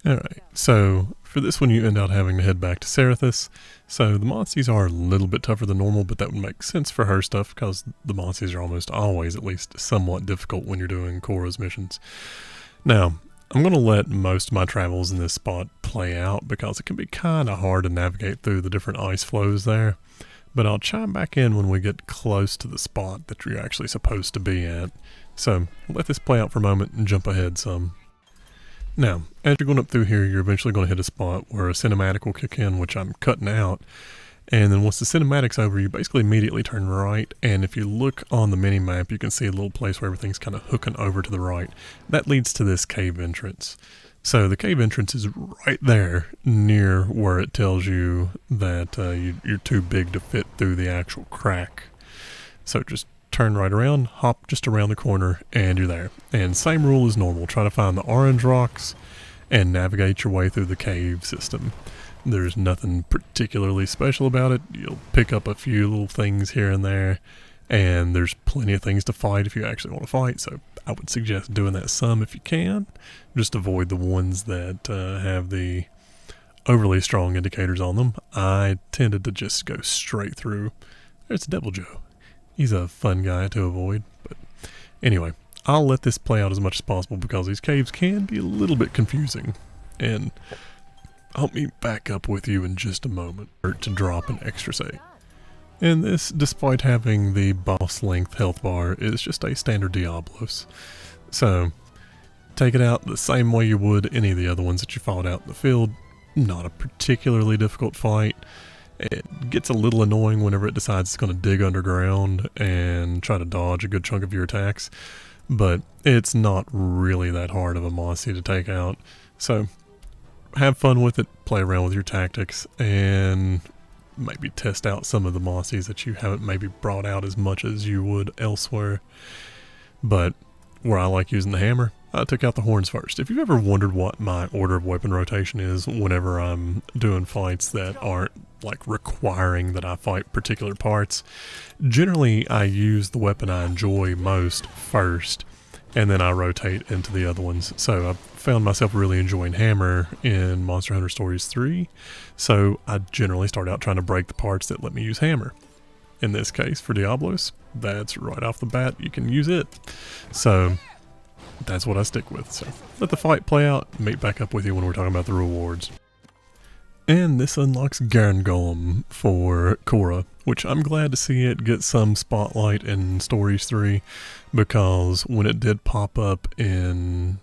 Alright, so for this one you end out having to head back to Serethis. So the Monsters are a little bit tougher than normal, but that would make sense for her stuff because the Monsters are almost always at least somewhat difficult when you're doing Kora's missions. Now, I'm going to let most of my travels in this spot play out because it can be kind of hard to navigate through the different ice flows there. But I'll chime back in when we get close to the spot that you're actually supposed to be at. So let this play out for a moment and jump ahead some. Now, as you're going up through here, you're eventually going to hit a spot where a cinematic will kick in, which I'm cutting out. And then once the cinematic's over, you basically immediately turn right. And if you look on the mini-map, you can see a little place where everything's kind of hooking over to the right. That leads to this cave entrance. So the cave entrance is right there near where it tells you that you're too big to fit through the actual crack. So just turn right around, hop just around the corner, and you're there. And same rule as normal. Try to find the orange rocks and navigate your way through the cave system. There's nothing particularly special about it. You'll pick up a few little things here and there, and there's plenty of things to fight if you actually want to fight, so I would suggest doing that some if you can. Just avoid the ones that have the overly strong indicators on them. I tended to just go straight through. There's Devil Joe. He's a fun guy to avoid, but anyway, I'll let this play out as much as possible because these caves can be a little bit confusing, and I'll meet back up with you in just a moment to drop an extra save. And this, despite having the boss length health bar, is just a standard Diablos. So, take it out the same way you would any of the other ones that you fought out in the field. Not a particularly difficult fight. It gets a little annoying whenever it decides it's going to dig underground and try to dodge a good chunk of your attacks. But it's not really that hard of a Mossy to take out. So, have fun with it, play around with your tactics, and maybe test out some of the Mossies that you haven't maybe brought out as much as you would elsewhere. But where I like using the hammer, I took out the horns first. If you've ever wondered what my order of weapon rotation is whenever I'm doing fights that aren't like requiring that I fight particular parts, generally I use the weapon I enjoy most first, and then I rotate into the other ones. So I found myself really enjoying hammer in Monster Hunter Stories 3, so I generally start out trying to break the parts that let me use hammer. In this case, for Diablos, that's right off the bat, you can use it. So that's what I stick with. So let the fight play out, meet back up with you when we're talking about the rewards. And this unlocks Garen Golem for Kora, which I'm glad to see it get some spotlight in Stories 3, because when it did pop up in